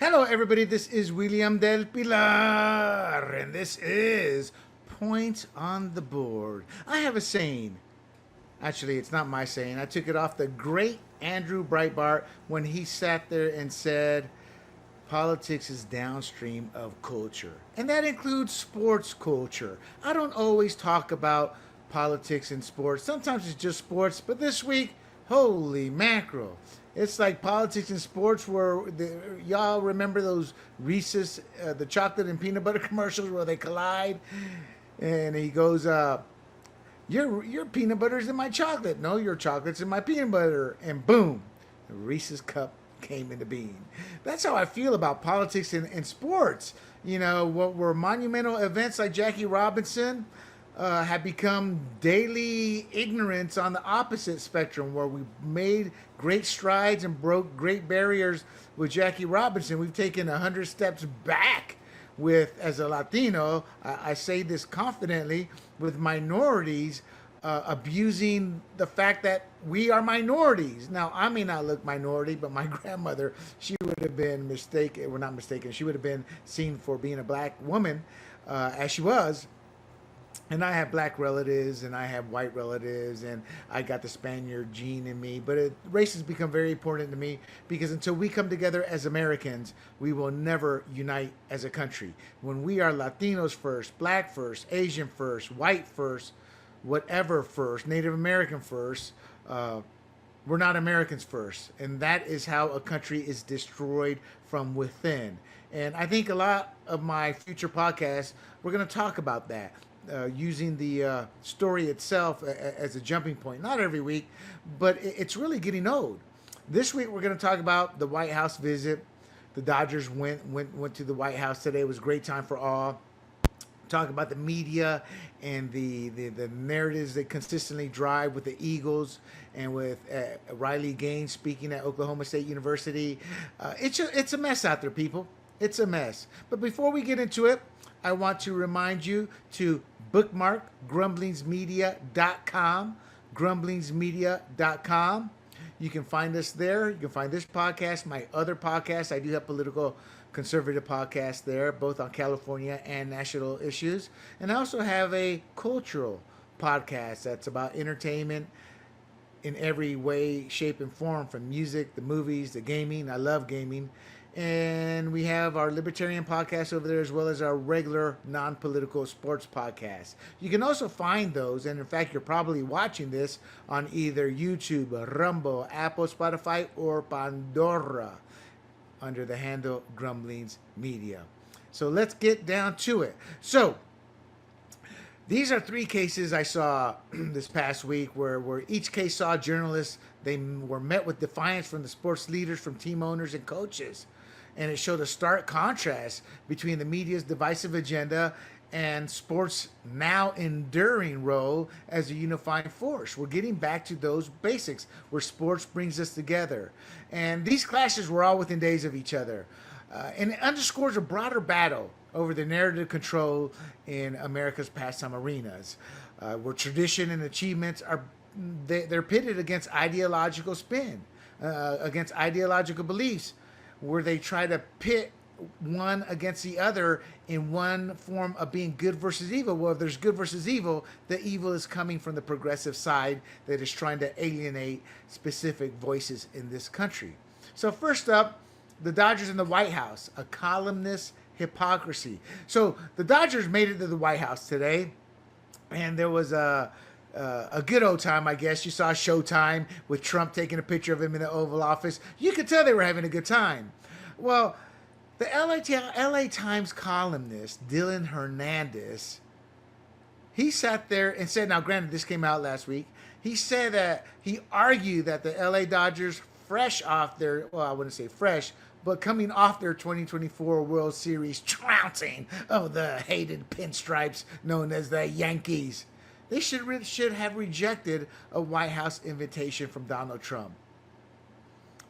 Hello, everybody. This is William Del Pilar, and this is Point on the Board. I have a saying. Actually, it's not my saying. I took it off the great Andrew Breitbart when he sat there and said, politics is downstream of culture. And that includes sports culture. I don't always talk about politics in sports. Sometimes it's just sports, but this week, holy mackerel. It's like politics in sports where y'all remember those Reese's, the chocolate and peanut butter commercials where they collide? And he goes, your peanut butter's in my chocolate. No, your chocolate's in my peanut butter. And boom, the Reese's cup came into being. That's how I feel about politics in sports. You know, what were monumental events like Jackie Robinson have become daily ignorance on the opposite spectrum, where we made great strides and broke great barriers with Jackie Robinson. We've taken 100 steps back with, as a Latino, I say this confidently, with minorities abusing the fact that we are minorities. Now, I may not look minority, but my grandmother, she would have been mistaken, well, not mistaken, she would have been seen for being a black woman, as she was. And I have black relatives and I have white relatives and I got the Spaniard gene in me. But race has become very important to me because until we come together as Americans, we will never unite as a country. When we are Latinos first, black first, Asian first, white first, whatever first, Native American first, we're not Americans first. And that is how a country is destroyed from within. And I think a lot of my future podcasts, we're going to talk about that. Using the story itself as a jumping point. Not every week, but it's really getting old. This week we're going to talk about the White House visit. The Dodgers went to the White House today. It was a great time for all. Talk about the media and the narratives they consistently drive with the Eagles and with Riley Gaines speaking at Oklahoma State University. It's a mess out there, people. It's a mess. But before we get into it, I want to remind you to bookmark grumblingsmedia.com, grumblingsmedia.com. You can find us there. You can find this podcast, my other podcast. I do have political conservative podcasts there, both on California and national issues. And I also have a cultural podcast that's about entertainment in every way, shape, and form, from music, the movies, the gaming. I love gaming. And we have our libertarian podcast over there, as well as our regular non-political sports podcast. You can also find those, and in fact, you're probably watching this on either YouTube, Rumble, Apple, Spotify, or Pandora under the handle Grumblings Media. So let's get down to it. So these are three cases I saw this past week where each case saw journalists. They were met with defiance from the sports leaders, from team owners and coaches. And it showed a stark contrast between the media's divisive agenda and sports' now enduring role as a unifying force. We're getting back to those basics where sports brings us together. And these clashes were all within days of each other. And it underscores a broader battle over the narrative control in America's pastime arenas, where tradition and achievements they're pitted against ideological spin, against ideological beliefs, where they try to pit one against the other in one form of being good versus evil. Well, if there's good versus evil, the evil is coming from the progressive side that is trying to alienate specific voices in this country. So first up, the Dodgers in the White House, a columnist hypocrisy. So the Dodgers made it to the White House today, and there was a good old time, I guess. You saw Showtime with Trump taking a picture of him in the Oval Office. You could tell they were having a good time. Well, the LA Times columnist, Dylan Hernandez, he sat there and said, now granted, this came out last week, he said that he argued that the LA Dodgers, fresh off their, well, I wouldn't say fresh, but coming off their 2024 World Series trouncing of the hated pinstripes known as the Yankees, they should have rejected a White House invitation from Donald Trump.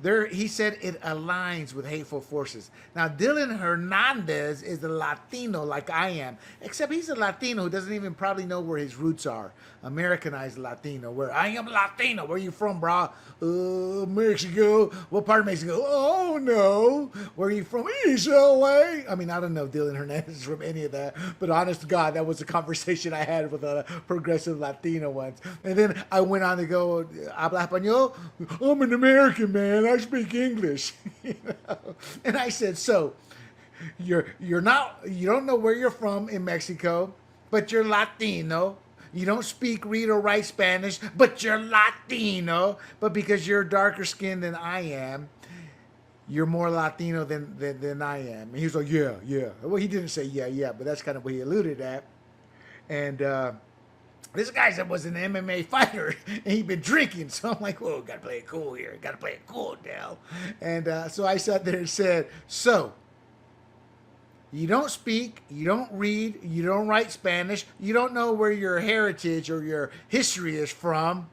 There, he said it aligns with hateful forces. Now, Dylan Hernandez is a Latino like I am, except he's a Latino who doesn't even probably know where his roots are. Americanized Latino, where I am Latino. Where you from, bro? Mexico. What part of Mexico? Oh, no. Where are you from? East LA. I mean, I don't know if Dylan Hernandez is from any of that, but honest to God, that was a conversation I had with a progressive Latino once. And then I went on to go, habla español? I'm an American, man. I speak English. You know? And I said, so you don't know where you're from in Mexico, but you're Latino. You don't speak, read, or write Spanish, but you're Latino. But because you're darker skinned than I am, you're more Latino than I am. And he was like, yeah, yeah. Well, he didn't say yeah, but that's kind of what he alluded at. And this guy was an MMA fighter, and he'd been drinking. So I'm like, whoa, gotta play it cool here. Gotta play it cool, Del. And so I sat there and said, so you don't speak, you don't read, you don't write Spanish, you don't know where your heritage or your history is from.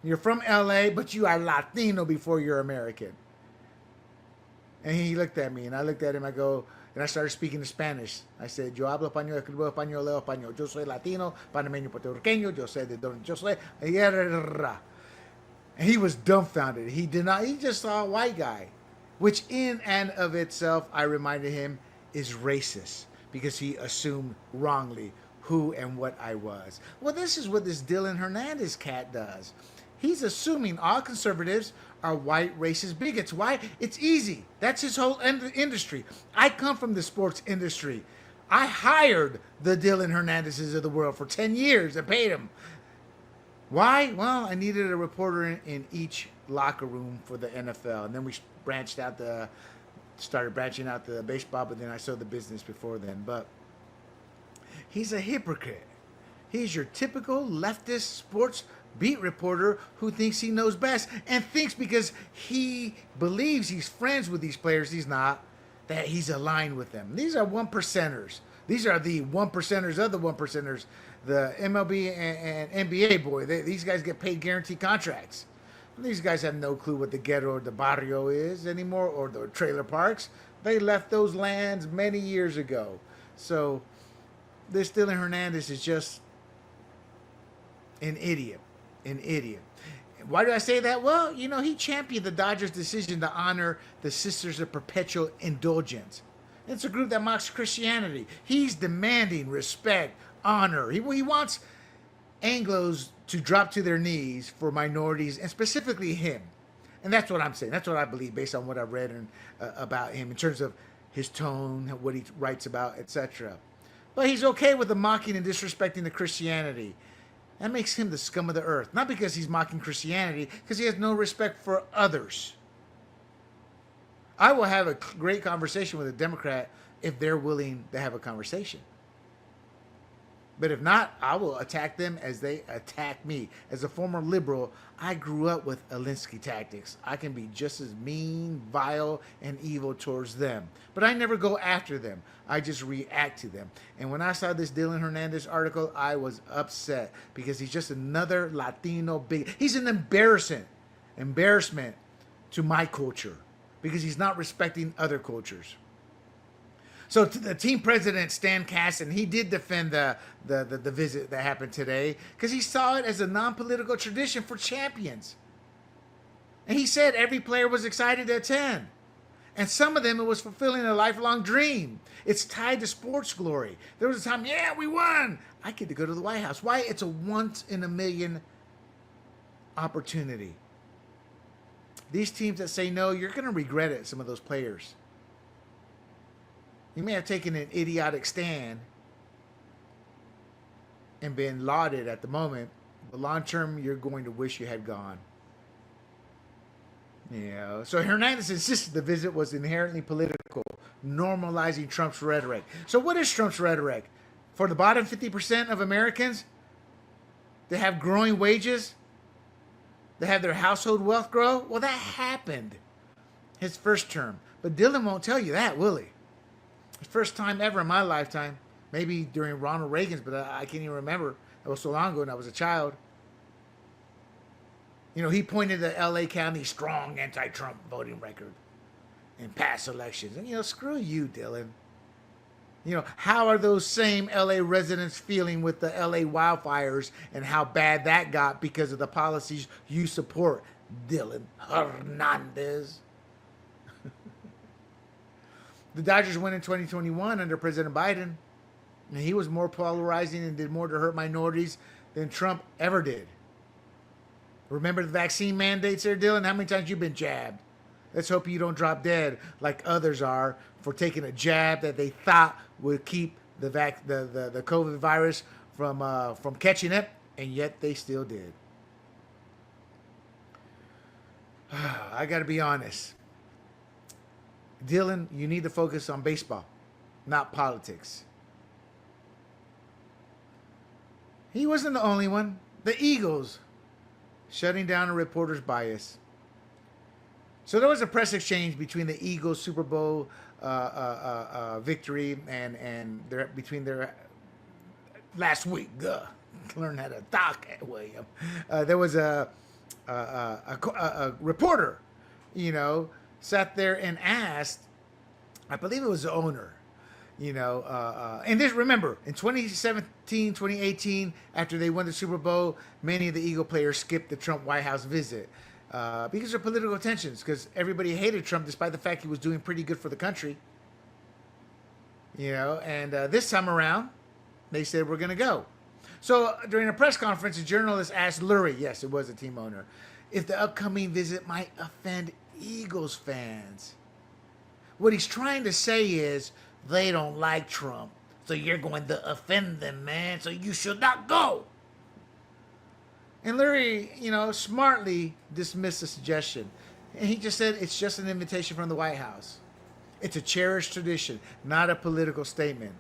You're from LA, but you are Latino before you're American. And he looked at me, and I looked at him. I go, and I started speaking in Spanish. I said, yo hablo español, escribo español, leo español. Yo soy Latino, panameño, puertorriqueño. Yo sé de donde yo soy. And he was dumbfounded. He did not. He just saw a white guy, which in and of itself, I reminded him, is racist because he assumed wrongly who and what I was. Well, this is what this Dylan Hernandez cat does. He's assuming all conservatives are white racist bigots. Why? It's easy. That's his whole industry. I come from the sports industry. I hired the Dylan Hernandezes of the world for 10 years and paid them. Why? Well, I needed a reporter in each locker room for the NFL. And then we started branching out the baseball, but then I saw the business before then. But he's a hypocrite. He's your typical leftist sports beat reporter who thinks he knows best and thinks because he believes he's friends with these players, he's not, that he's aligned with them. These are one percenters. These are the one percenters of the one percenters. The MLB and NBA boy, these guys get paid guaranteed contracts. These guys have no clue what the ghetto or the barrio is anymore, or the trailer parks. They left those lands many years ago. So this Dylan Hernandez is just an idiot. An idiot. Why do I say that? Well, you know, he championed the Dodgers' decision to honor the Sisters of Perpetual Indulgence. It's a group that mocks Christianity. He's demanding respect, honor. He wants Anglos to drop to their knees for minorities, and specifically him. And that's what I'm saying. That's what I believe based on what I've read about him in terms of his tone, what he writes about, etc. But he's okay with the mocking and disrespecting the Christianity. That makes him the scum of the earth. Not because he's mocking Christianity, because he has no respect for others. I will have a great conversation with a Democrat if they're willing to have a conversation. But if not, I will attack them as they attack me. As a former liberal, I grew up with Alinsky tactics. I can be just as mean, vile, and evil towards them. But I never go after them. I just react to them. And when I saw this Dylan Hernandez article, I was upset because he's just another Latino bigot. He's an embarrassment to my culture because he's not respecting other cultures. So the team president, Stan Casson, he did defend the visit that happened today because he saw it as a non-political tradition for champions. And he said every player was excited to attend. And some of them, it was fulfilling a lifelong dream. It's tied to sports glory. There was a time, yeah, we won. I get to go to the White House. Why? It's a once-in-a-million opportunity. These teams that say no, you're going to regret it, some of those players. You may have taken an idiotic stand and been lauded at the moment, but long term, you're going to wish you had gone. Yeah. So Hernandez insisted the visit was inherently political, normalizing Trump's rhetoric. So what is Trump's rhetoric? For the bottom 50% of Americans, they have growing wages, they have their household wealth grow. Well, that happened his first term. But Dylan won't tell you that, will he? First time ever in my lifetime, maybe during Ronald Reagan's, but I can't even remember. That was so long ago and I was a child. He pointed to LA County's strong anti-Trump voting record in past elections. And, screw you, Dylan. How are those same LA residents feeling with the LA wildfires and how bad that got because of the policies you support, Dylan Hernandez? The Dodgers won in 2021 under President Biden, and he was more polarizing and did more to hurt minorities than Trump ever did. Remember the vaccine mandates there, Dylan? How many times you been jabbed? Let's hope you don't drop dead like others are for taking a jab that they thought would keep the COVID virus from catching it, and yet they still did. I got to be honest. Dylan, you need to focus on baseball, not politics. He wasn't the only one. The Eagles shutting down a reporter's bias. So there was a press exchange between the Eagles' Super Bowl victory and between their last week. Learn how to talk, William. There was a reporter, sat there and asked, I believe it was the owner, and this, remember, in 2017, 2018, after they won the Super Bowl, many of the Eagle players skipped the Trump White House visit. Because of political tensions, because everybody hated Trump despite the fact he was doing pretty good for the country. And this time around, they said, we're going to go. So during a press conference, a journalist asked Lurie, yes, it was a team owner, if the upcoming visit might offend Eagles fans. What he's trying to say is, they don't like Trump, so you're going to offend them, man, so you should not go. And Lurie, smartly dismissed the suggestion. And he just said it's just an invitation from the White House. It's a cherished tradition, not a political statement.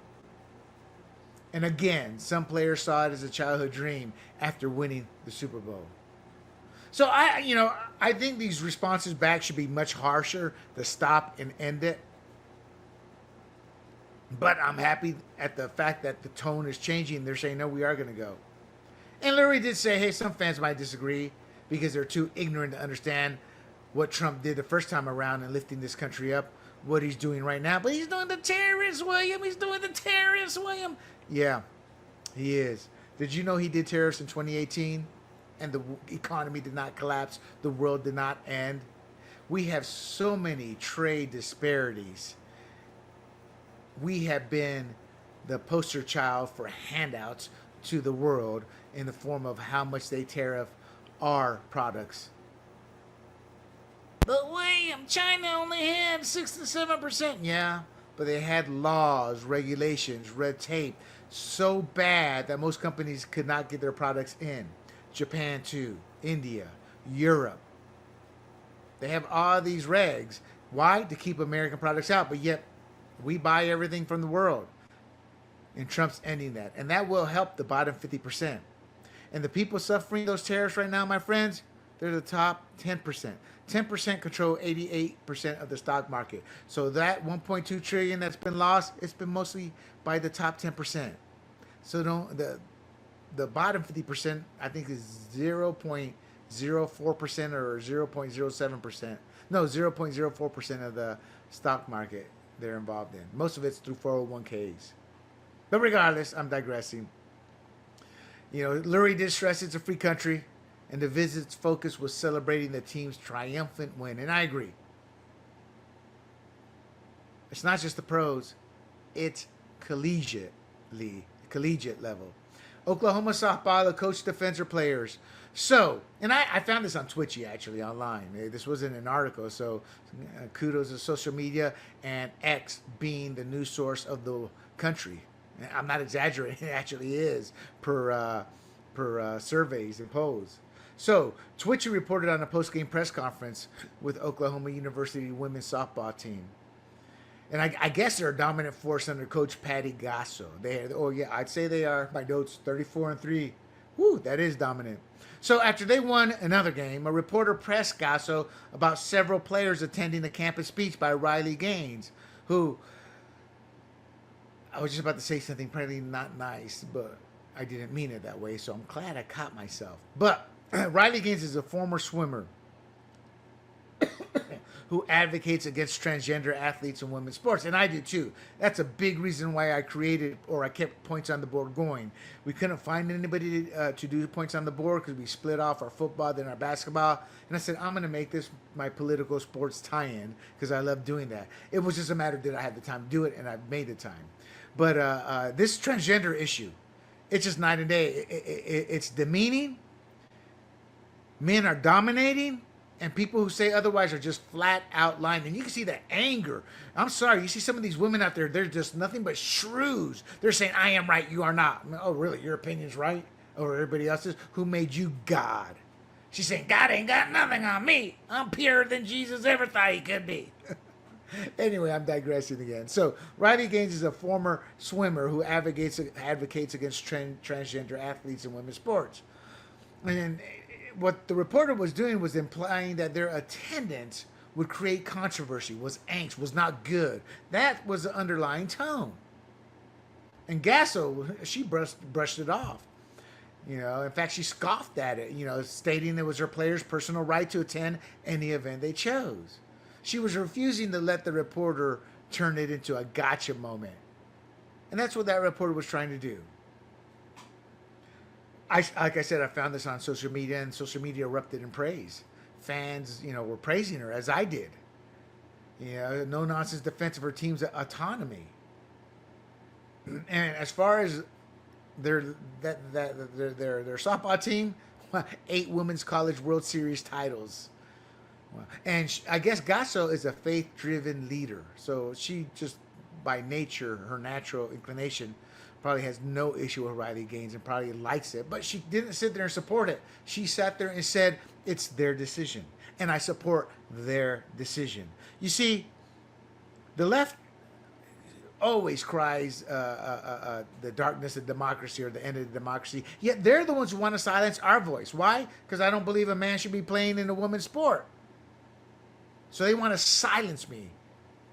And again, some players saw it as a childhood dream after winning the Super Bowl. So I think these responses back should be much harsher to stop and end it. But I'm happy at the fact that the tone is changing. They're saying, no, we are going to go. And Lurie did say, hey, some fans might disagree because they're too ignorant to understand what Trump did the first time around in lifting this country up, what he's doing right now. But he's doing the terrorists, William. He's doing the terrorists, William. Yeah, he is. Did you know he did tariffs in 2018 and the economy did not collapse? The world did not end. We have so many trade disparities. We have been the poster child for handouts to the world in the form of how much they tariff our products. But William, China only had 6 to 7%. Yeah, but they had laws, regulations, red tape so bad that most companies could not get their products in. Japan too, India, Europe. They have all these regs. Why? To keep American products out, but yet we buy everything from the world. And Trump's ending that. And that will help the bottom 50%. And the people suffering those tariffs right now, my friends, they're the top 10%. 10% control 88% of the stock market. So that 1.2 trillion that's been lost, it's been mostly by the top 10%. So the bottom 50%, I think, is 0.04% or 0.07%. No, 0.04% of the stock market they're involved in. Most of it's through 401ks. But regardless, I'm digressing. Lurie did stress it's a free country, and the visit's focus was celebrating the team's triumphant win. And I agree. It's not just the pros, it's collegiate level. Oklahoma softball, the coach defends her players. So, and I found this on Twitchy, actually, online. This wasn't an article, so kudos to social media and X being the news source of the country. I'm not exaggerating, it actually is, per surveys and polls. So, Twitchy reported on a post-game press conference with Oklahoma University women's softball team. And I guess they're a dominant force under Coach Patty Gasso. I'd say they are. My notes, 34-3. Woo, that is dominant. So after they won another game, a reporter pressed Gasso about several players attending the campus speech by Riley Gaines, who, I was just about to say something probably not nice, but I didn't mean it that way, so I'm glad I caught myself. But Riley Gaines is a former swimmer who advocates against transgender athletes in women's sports, and I do too. That's a big reason why I created, or I kept points on the board going. We couldn't find anybody to do points on the board because we split off our football, then our basketball, and I said I'm going to make this my political sports tie-in because I love doing that. It was just a matter that I had the time to do it, and I've made the time. But this transgender issue, it's just night and day. It's demeaning. Men are dominating. And people who say otherwise are just flat out lying. And you can see the anger. I'm sorry. You see some of these women out there, they're just nothing but shrews. They're saying, I am right, you are not. I mean, oh, really? Your opinion's right? Or everybody else's? Who made you God? She's saying, God ain't got nothing on me. I'm purer than Jesus ever thought he could be. Anyway, I'm digressing again. So, Riley Gaines is a former swimmer who advocates against transgender athletes in women's sports. And what the reporter was doing was implying that their attendance would create controversy, was angst, was not good. That was the underlying tone. And Gasso, she brushed it off. You know, in fact, she scoffed at it, you know, stating it was her players' personal right to attend any event they chose. She was refusing to let the reporter turn it into a gotcha moment. And that's what that reporter was trying to do. Like I said, I found this on social media, and social media erupted in praise. Fans, you know, were praising her, as I did. You know, no nonsense defense of her team's autonomy. And as far as their softball team, 8 women's college World Series titles. And I guess Gasso is a faith-driven leader, so she just by nature, her natural inclination, probably has no issue with Riley Gaines and probably likes it. But she didn't sit there and support it. She sat there and said, it's their decision. And I support their decision. You see, the left always cries the darkness of democracy or the end of democracy. Yet they're the ones who want to silence our voice. Why? Because I don't believe a man should be playing in a women's sport. So they want to silence me.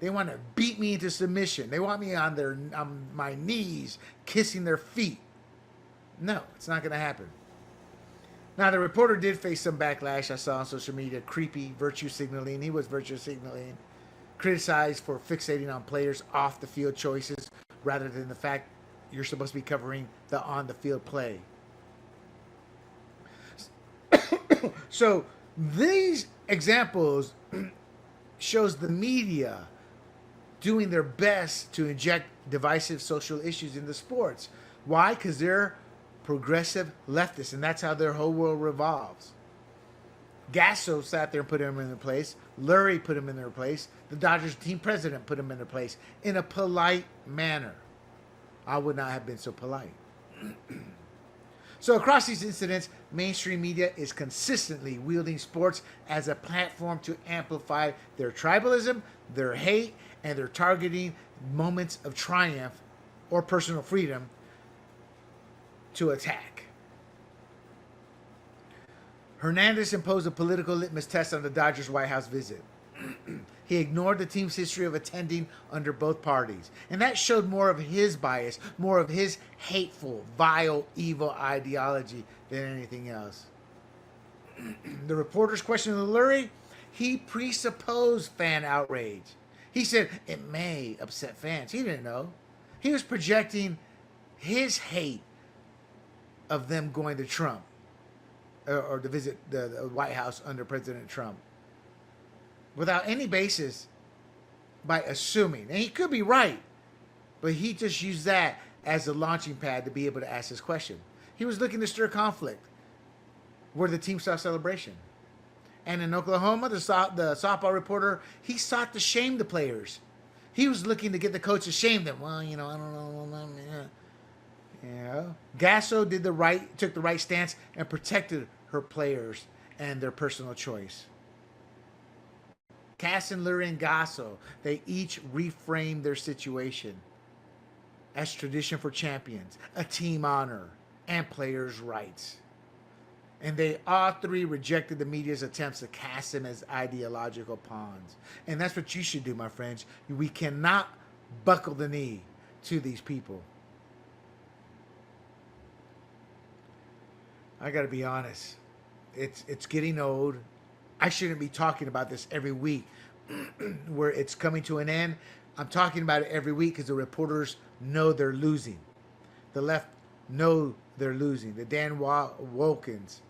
They want to beat me into submission. They want me on my knees, kissing their feet. No, it's not going to happen. Now, the reporter did face some backlash I saw on social media. Creepy, virtue signaling. He was virtue signaling. Criticized for fixating on players' off-the-field choices rather than the fact you're supposed to be covering the on-the-field play. So these examples shows the media doing their best to inject divisive social issues into sports. Why? Because they're progressive leftists, and that's how their whole world revolves. Gasso sat there and put him in their place. Lurie put him in their place. The Dodgers team president put him in their place in a polite manner. I would not have been so polite. So across these incidents, mainstream media is consistently wielding sports as a platform to amplify their tribalism, their hate, and they're targeting moments of triumph or personal freedom to attack. Hernandez imposed a political litmus test on the Dodgers' White House visit. He ignored the team's history of attending under both parties. And that showed more of his bias, more of his hateful, vile, evil ideology than anything else. The reporter's question of Lurie, he presupposed fan outrage. He said it may upset fans. He didn't know. He was projecting his hate of them going to Trump or to visit the White House under President Trump without any basis, by assuming. And he could be right, but he just used that as a launching pad to be able to ask his question. He was looking to stir conflict where the team saw celebration. And in Oklahoma, the softball reporter, he sought to shame the players. He was looking to get the coach to shame them. Well, you know, I don't know. Yeah. Gasso took the right stance and protected her players and their personal choice. Casson, Lurie, and Gasso, they each reframed their situation as tradition for champions, a team honor, and players' rights. And they all three rejected the media's attempts to cast them as ideological pawns. And that's what you should do, my friends. We cannot buckle the knee to these people. I got to be honest. it's getting old. I shouldn't be talking about this every week where it's coming to an end. I'm talking about it every week because the reporters know they're losing. The left know they're losing. The Dan Wilkins,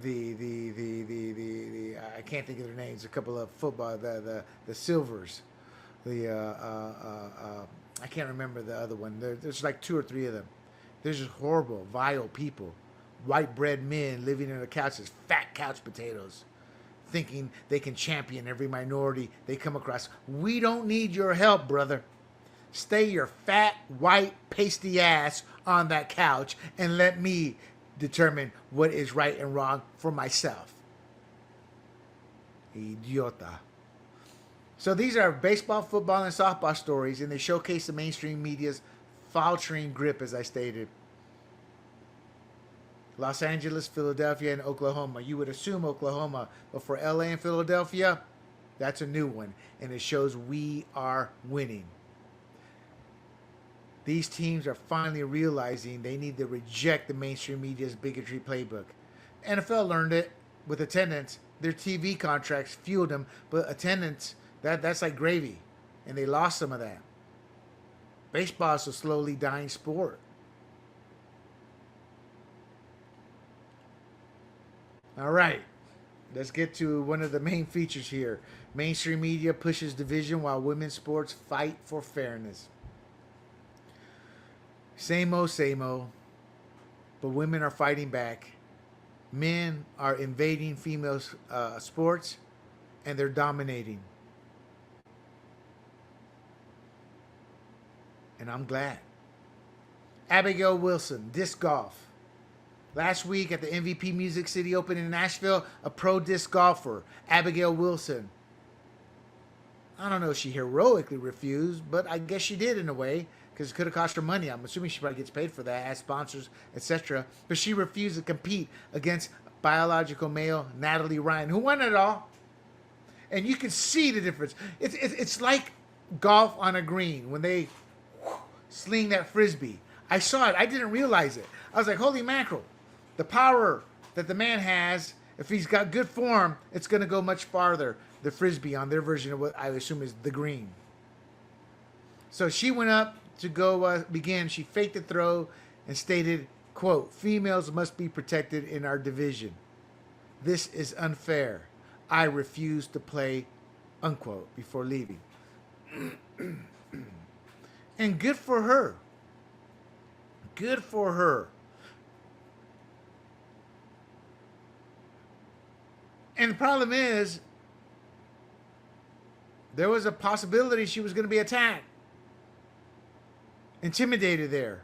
the I can't think of their names. A couple of football, the Silvers, I can't remember the other one. There's like 2 or 3 of them. They're just horrible, vile people, white bread men living in the couches, fat couch potatoes, thinking they can champion every minority they come across. We don't need your help, brother. Stay your fat, white, pasty ass on that couch and let me determine what is right and wrong for myself. Idiota. So these are baseball, football, and softball stories, and they showcase the mainstream media's faltering grip, as I stated. Los Angeles, Philadelphia, and Oklahoma. You would assume Oklahoma, but for LA and Philadelphia, that's a new one, and it shows we are winning. These teams are finally realizing they need to reject the mainstream media's bigotry playbook. NFL learned it with attendance. Their TV contracts fueled them, but attendance, that's like gravy, and they lost some of that. Baseball is a slowly dying sport. All right, let's get to one of the main features here. Mainstream media pushes division while women's sports fight for fairness. Same old, but women are fighting back. Men are invading female sports, and they're dominating. And I'm glad. Abigail Wilson, disc golf. Last week at the MVP Music City Open in Nashville, a pro disc golfer, Abigail Wilson. I don't know if she heroically refused, but I guess she did in a way, because it could have cost her money. I'm assuming she probably gets paid for that, as sponsors, etc. But she refused to compete against biological male Natalie Ryan, who won it all. And you can see the difference. It's like golf on a green when they sling that frisbee. I saw it. I didn't realize it. I was like, holy mackerel. The power that the man has, if he's got good form, it's going to go much farther. The frisbee on their version of what I assume is the green. So she went up to go begin. She faked the throw and stated, quote, "Females must be protected in our division. This is unfair. I refuse to play," unquote, before leaving. And good for her. Good for her. And the problem is, there was a possibility she was going to be attacked, intimidated there,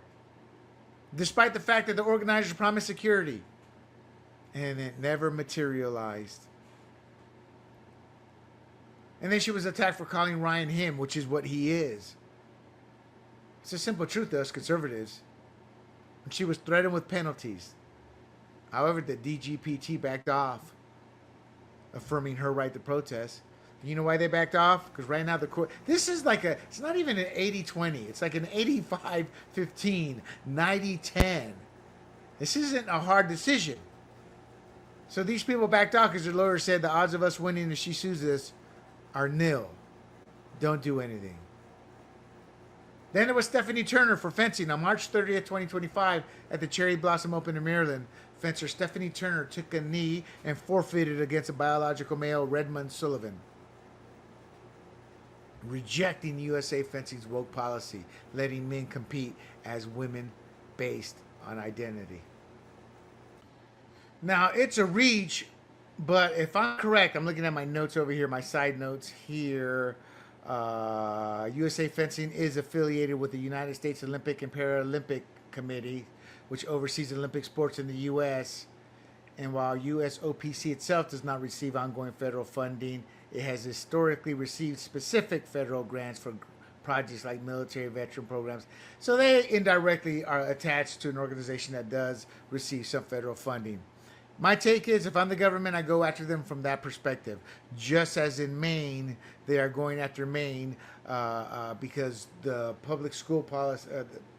despite the fact that the organizers promised security. And it never materialized. And then she was attacked for calling Ryan him, which is what he is. It's a simple truth to us conservatives. And she was threatened with penalties. However, the DGPT backed off, affirming her right to protest. You know why they backed off? Because right now the court... This is like it's not even an 80-20. It's like an 85-15, 90-10. This isn't a hard decision. So these people backed off because their lawyer said the odds of us winning if she sues us are nil. Don't do anything. Then there was Stephanie Turner for fencing. On March 30th, 2025, at the Cherry Blossom Open in Maryland, fencer Stephanie Turner took a knee and forfeited against a biological male, Redmond Sullivan, rejecting USA Fencing's woke policy, letting men compete as women based on identity. Now, it's a reach, but if I'm correct, I'm looking at my notes over here, my side notes here. USA Fencing is affiliated with the United States Olympic and Paralympic Committee, which oversees Olympic sports in the U.S. And while USOPC itself does not receive ongoing federal funding, it has historically received specific federal grants for projects like military veteran programs. So they indirectly are attached to an organization that does receive some federal funding. My take is, if I'm the government, I go after them from that perspective. Just as in Maine, they are going after Maine because the public school policy,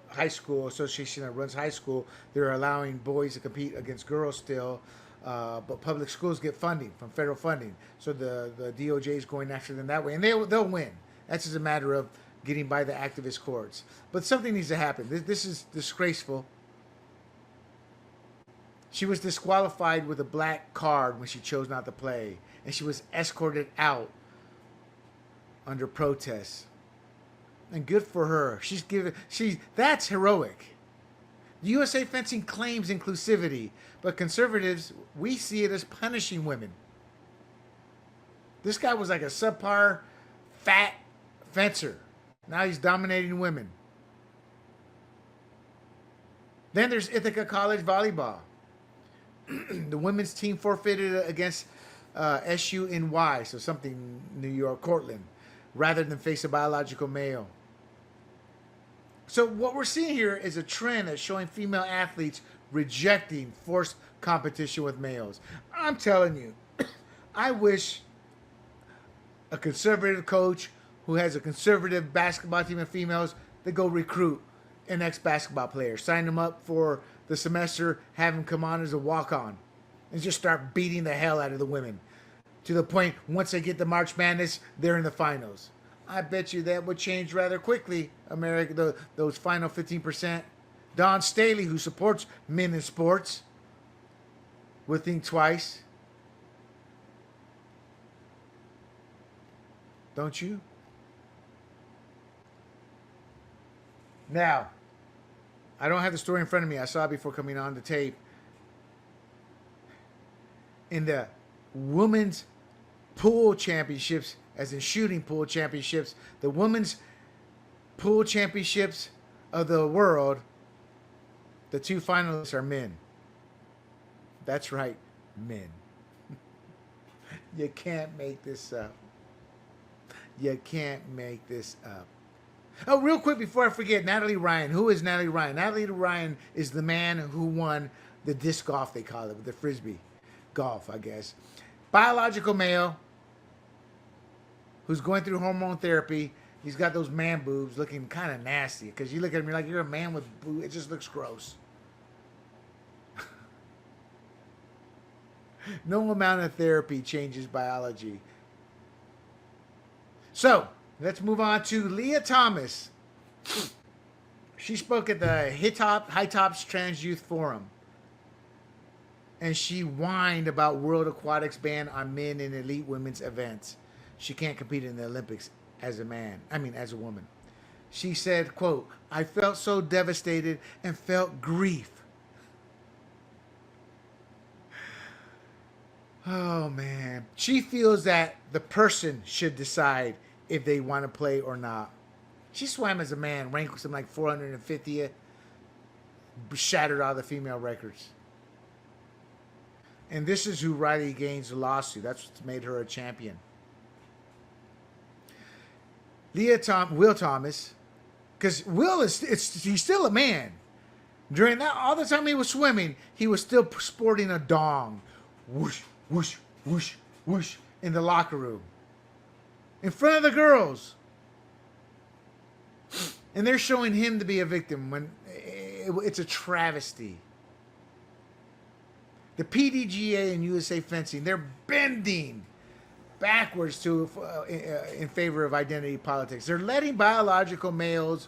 high school association that runs high school, they're allowing boys to compete against girls still but public schools get funding from federal funding. So the DOJ is going after them that way, and they'll win. That's just a matter of getting by the activist courts. But something needs to happen. This is disgraceful. She was disqualified with a black card when she chose not to play, and she was escorted out under protest. And good for her. That's heroic. USA Fencing claims inclusivity, but conservatives, we see it as punishing women. This guy was like a subpar, fat fencer. Now he's dominating women. Then there's Ithaca College Volleyball. The women's team forfeited against SUNY, so something New York, Cortland, rather than face a biological male. So what we're seeing here is a trend that's showing female athletes rejecting forced competition with males. I'm telling you, I wish a conservative coach who has a conservative basketball team of females to go recruit an ex-basketball player, sign them up for the semester, have them come on as a walk-on, and just start beating the hell out of the women to the point once they get to March Madness, they're in the finals. I bet you that would change rather quickly, America. Those final 15%. Don Staley, who supports men in sports, would think twice. Don't you? Now, I don't have the story in front of me. I saw it before coming on the tape. In the women's pool championships, as in shooting pool championships, the women's pool championships of the world, the two finalists are men. That's right, men. You can't make this up. You can't make this up. Oh, real quick before I forget, Natalie Ryan. Who is Natalie Ryan? Natalie Ryan is the man who won the disc golf, they call it, with the frisbee golf, I guess. Biological male who's going through hormone therapy. He's got those man boobs looking kind of nasty because you look at him, you're like, you're a man with boobs. It just looks gross. No amount of therapy changes biology. So, let's move on to Leah Thomas. She spoke at the High Tops Trans Youth Forum. And she whined about World Aquatics ban on men in elite women's events. She can't compete in the Olympics as a man. As a woman. She said, quote, "I felt so devastated and felt grief." Oh, man. She feels that the person should decide if they want to play or not. She swam as a man, ranked something like 450th, shattered all the female records. And this is who Riley Gaines' lawsuit. That's what's made her a champion. Will Thomas, because he's still a man. During that, all the time he was swimming, he was still sporting a dong. Whoosh, whoosh, whoosh, whoosh, in the locker room. In front of the girls. And they're showing him to be a victim when it's a travesty. The PDGA and USA Fencing, they're bending backwards in favor of identity politics. They're letting biological males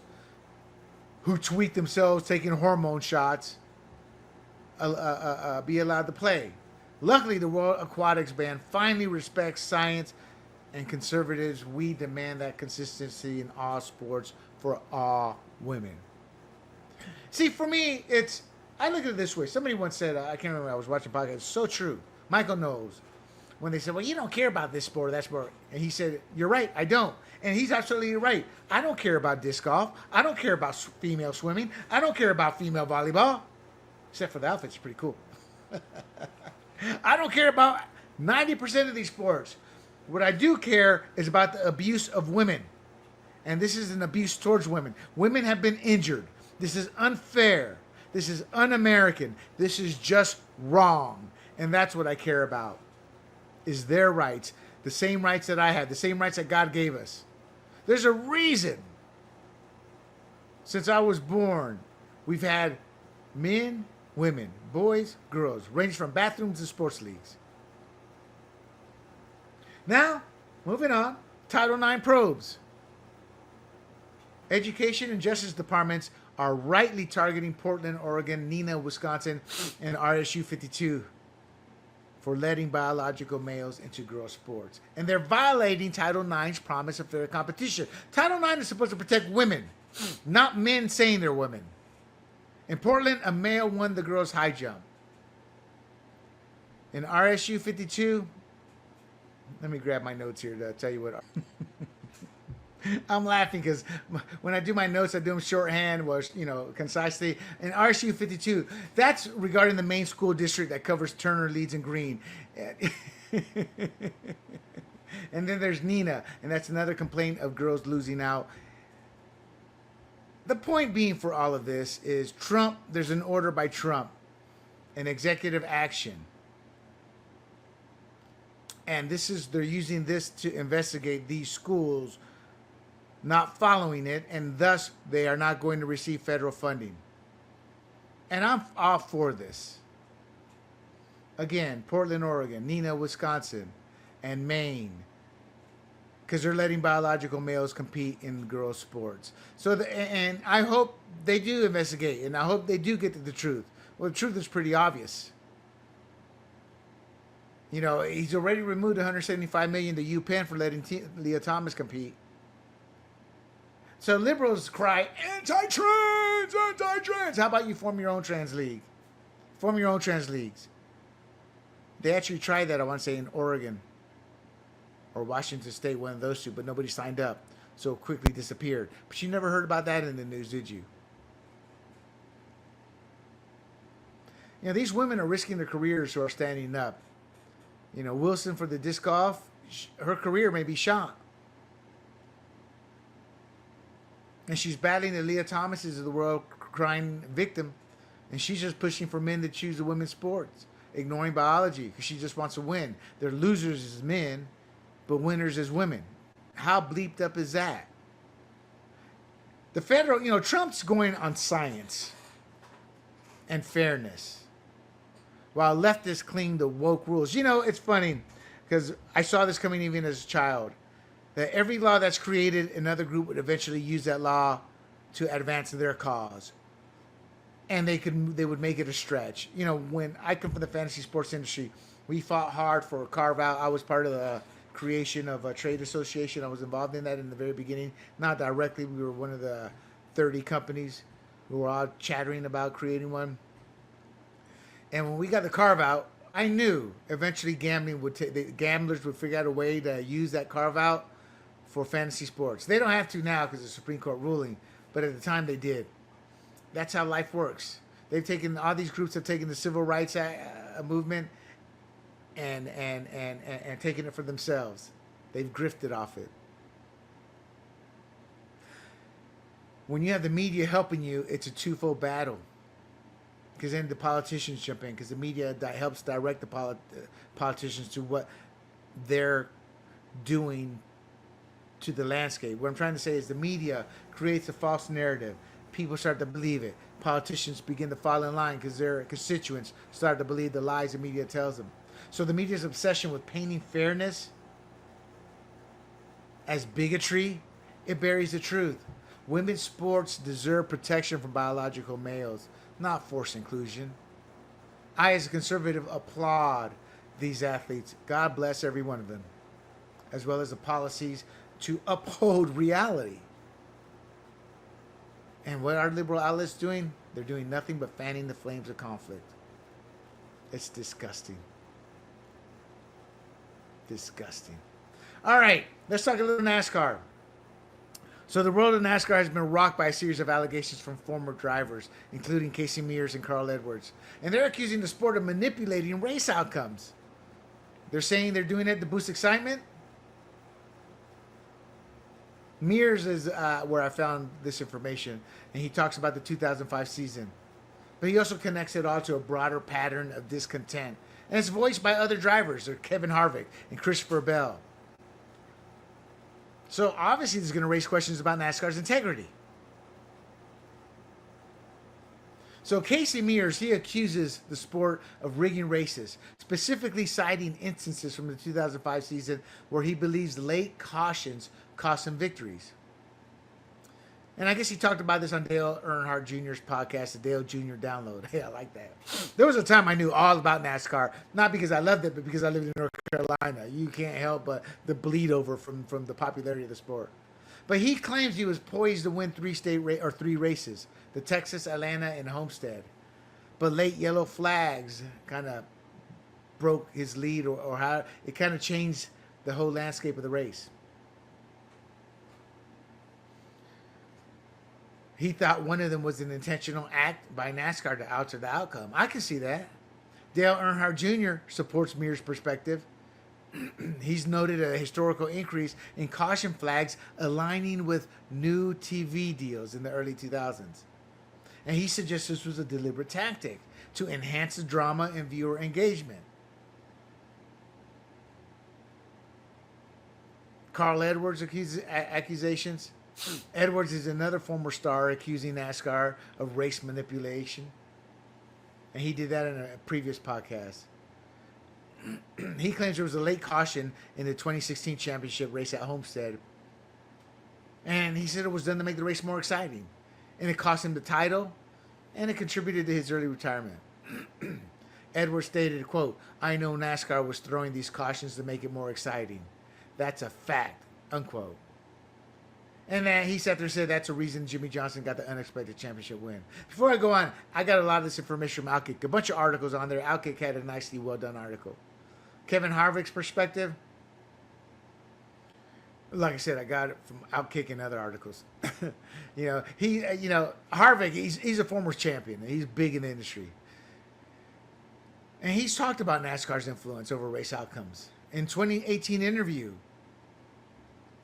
who tweak themselves taking hormone shots be allowed to play. Luckily, the World Aquatics ban finally respects science, and conservatives, we demand that consistency in all sports for all women. See, for me, I look at it this way. Somebody once said, I can't remember, I was watching a podcast, it's so true. Michael knows. When they said, well, you don't care about this sport or that sport. And he said, you're right, I don't. And he's absolutely right. I don't care about disc golf. I don't care about female swimming. I don't care about female volleyball. Except for the outfits, pretty cool. I don't care about 90% of these sports. What I do care is about the abuse of women. And this is an abuse towards women. Women have been injured. This is unfair. This is un-American. This is just wrong. And that's what I care about, is their rights. The same rights that I have. The same rights that God gave us. There's a reason. Since I was born, we've had men, women, boys, girls, range from bathrooms to sports leagues. Now, moving on, Title IX probes. Education and Justice Departments are rightly targeting Portland, Oregon, Neenah, Wisconsin, and RSU 52 for letting biological males into girls' sports. And they're violating Title IX's promise of fair competition. Title IX is supposed to protect women, not men saying they're women. In Portland, a male won the girls' high jump. In RSU 52, let me grab my notes here to tell you what. I'm laughing because when I do my notes, I do them shorthand, concisely. In RSU 52, that's regarding the main school district that covers Turner, Leeds, and Green. And then there's Neenah, and that's another complaint of girls losing out. The point being for all of this is Trump, there's an order by Trump, an executive action. And they're using this to investigate these schools not following it, and thus they are not going to receive federal funding. And I'm all for this. Again, Portland, Oregon, Neenah, Wisconsin, and Maine, because they're letting biological males compete in girls' sports. And I hope they do investigate, and I hope they do get to the truth. Well, the truth is pretty obvious. He's already removed $175 million to UPenn for letting Leah Thomas compete. So liberals cry, anti-trans, anti-trans. How about you form your own trans league? Form your own trans leagues. They actually tried that, I want to say, in Oregon or Washington State, one of those two, but nobody signed up. So it quickly disappeared. But you never heard about that in the news, did you? These women are risking their careers who are standing up. Wilson for the disc golf, her career may be shot. And she's battling the Leah Thomases of the world crime victim. And she's just pushing for men to choose the women's sports, ignoring biology because she just wants to win. They're losers as men, but winners as women. How bleeped up is that? The federal, Trump's going on science and fairness, while leftists cling to woke rules. It's funny because I saw this coming even as a child, that every law that's created, another group would eventually use that law to advance their cause. And they would make it a stretch. When I come from the fantasy sports industry, we fought hard for a carve out. I was part of the creation of a trade association. I was involved in that in the very beginning. Not directly. We were one of the 30 companies who were all chattering about creating one. And when we got the carve out, I knew eventually the gamblers would figure out a way to use that carve out for fantasy sports. They don't have to now because of the Supreme Court ruling, but at the time they did. That's how life works. All these groups have taken the civil rights movement and taken it for themselves. They've grifted off it. When you have the media helping you, it's a twofold battle. Because then the politicians jump in, because the media helps direct the politicians to what they're doing to the landscape. What I'm trying to say is the media creates a false narrative. People start to believe it. Politicians begin to fall in line because their constituents start to believe the lies the media tells them. So the media's obsession with painting fairness as bigotry, it buries the truth. Women's sports deserve protection from biological males, not forced inclusion. I, as a conservative, applaud these athletes. God bless every one of them, as well as the policies to uphold reality. And what are liberal outlets doing? They're doing nothing but fanning the flames of conflict. It's disgusting. Disgusting. All right, let's talk a little NASCAR. So the world of NASCAR has been rocked by a series of allegations from former drivers, including Casey Mears and Carl Edwards. And they're accusing the sport of manipulating race outcomes. They're saying they're doing it to boost excitement. Mears is where I found this information, and he talks about the 2005 season. But he also connects it all to a broader pattern of discontent. And it's voiced by other drivers, like Kevin Harvick and Christopher Bell. So obviously this is going to raise questions about NASCAR's integrity. So Casey Mears, he accuses the sport of rigging races, specifically citing instances from the 2005 season where he believes late cautions cost him victories. And I guess he talked about this on Dale Earnhardt Jr.'s podcast, the Dale Jr. Download. Hey, I like that. There was a time I knew all about NASCAR, not because I loved it, but because I lived in North Carolina. You can't help but the bleed over from the popularity of the sport. But he claims he was poised to win three races, the Texas, Atlanta, and Homestead. But late yellow flags kind of broke his lead, or how it kind of changed the whole landscape of the race. He thought one of them was an intentional act by NASCAR to alter the outcome. I can see that. Dale Earnhardt Jr. supports Mears' perspective. He's noted a historical increase in caution flags aligning with new TV deals in the early 2000s. And he suggests this was a deliberate tactic to enhance the drama and viewer engagement. Carl Edwards accusations. Edwards is another former star accusing NASCAR of race manipulation. And he did that in a previous podcast. He claims there was a late caution in the 2016 championship race at Homestead. And he said it was done to make the race more exciting. And it cost him the title, and it contributed to his early retirement. Edwards stated, quote, "I know NASCAR was throwing these cautions to make it more exciting. That's a fact," unquote. And then he sat there and said that's the reason Jimmy Johnson got the unexpected championship win. Before I go on, I got a lot of this information from Outkick. A bunch of articles on there. Outkick had a nicely well-done article. Kevin Harvick's perspective. Like I said, I got it from Outkick and other articles. Harvick, he's a former champion. He's big in the industry. And he's talked about NASCAR's influence over race outcomes. In 2018 interview,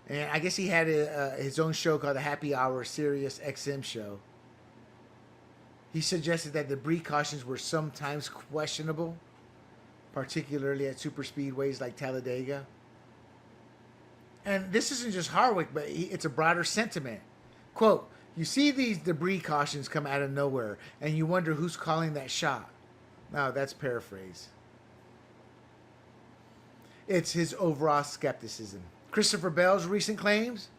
and I guess he had his own show called the Happy Hour Sirius XM show. He suggested that debris cautions were sometimes questionable, particularly at super speedways like Talladega. And this isn't just Harvick, but it's a broader sentiment. Quote, "You see these debris cautions come out of nowhere, and you wonder who's calling that shot." Now, that's paraphrase. It's his overall skepticism. Christopher Bell's recent claims.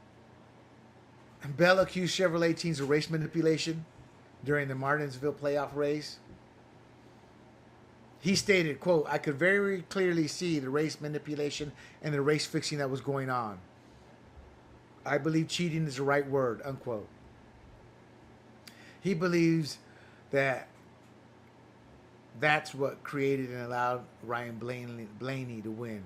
Bell accused Chevrolet teams of race manipulation during the Martinsville playoff race. He stated, quote, "I could very clearly see the race manipulation and the race fixing that was going on. I believe cheating is the right word," unquote. He believes that that's what created and allowed Ryan Blaney to win.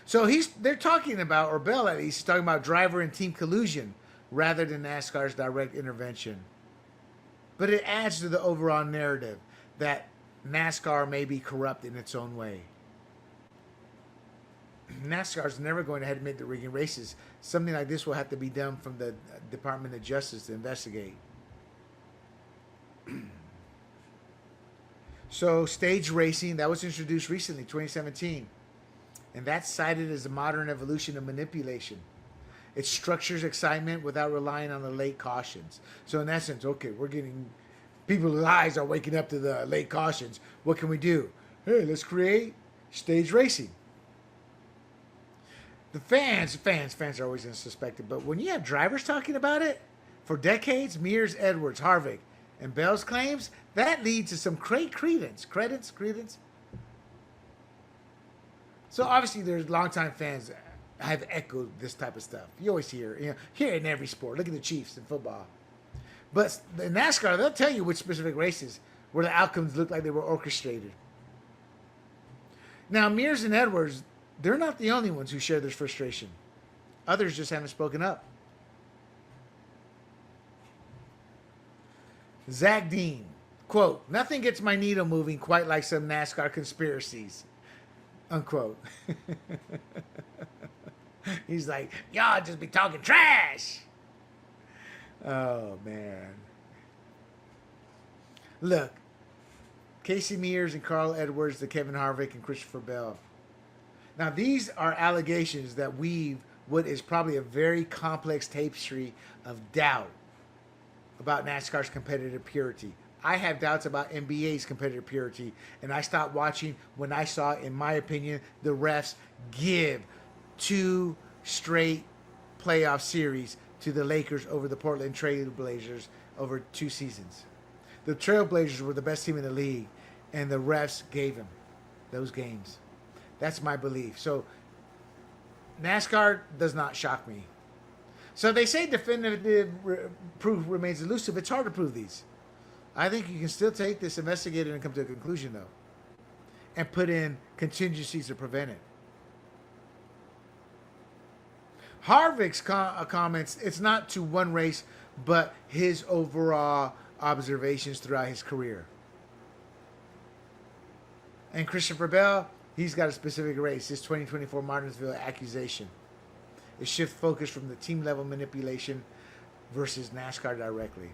So they're talking about, or Bell at least, is talking about driver and team collusion rather than NASCAR's direct intervention. But it adds to the overall narrative that NASCAR may be corrupt in its own way. NASCAR's never going to admit to rigging races. Something like this will have to be done from the Department of Justice to investigate. So stage racing, that was introduced recently, 2017. And that's cited as a modern evolution of manipulation. It structures excitement without relying on the late cautions. So in essence, okay, we're getting people's eyes are waking up to the late cautions. What can we do? Hey, let's create stage racing. The fans are always unsuspected, but when you have drivers talking about it for decades, Mears, Edwards, Harvick, and Bell's claims, that leads to some credence. So obviously, there's longtime fans that have echoed this type of stuff. You always hear it in every sport. Look at the Chiefs in football. But in NASCAR, they'll tell you which specific races where the outcomes look like they were orchestrated. Now, Mears and Edwards, they're not the only ones who share this frustration. Others just haven't spoken up. Zach Dean, quote, "Nothing gets my needle moving quite like some NASCAR conspiracies," unquote. He's like, "Y'all just be talking trash." Oh, man. Look, Casey Mears and Carl Edwards, the Kevin Harvick and Christopher Bell. Now, these are allegations that weave what is probably a very complex tapestry of doubt about NASCAR's competitive purity. I have doubts about NBA's competitive purity, and I stopped watching when I saw, in my opinion, the refs give 2 straight playoff series to the Lakers over the Portland Trail Blazers over 2 seasons. The Trail Blazers were the best team in the league, and the refs gave them those games. That's my belief. So NASCAR does not shock me. So they say definitive proof remains elusive. It's hard to prove these. I think you can still take this, investigate it, and come to a conclusion, though, and put in contingencies to prevent it. Harvick's comments, it's not to one race, but his overall observations throughout his career. And Christopher Bell, he's got a specific race, his 2024 Martinsville Accusation. It shifts focus from the team level manipulation versus NASCAR directly.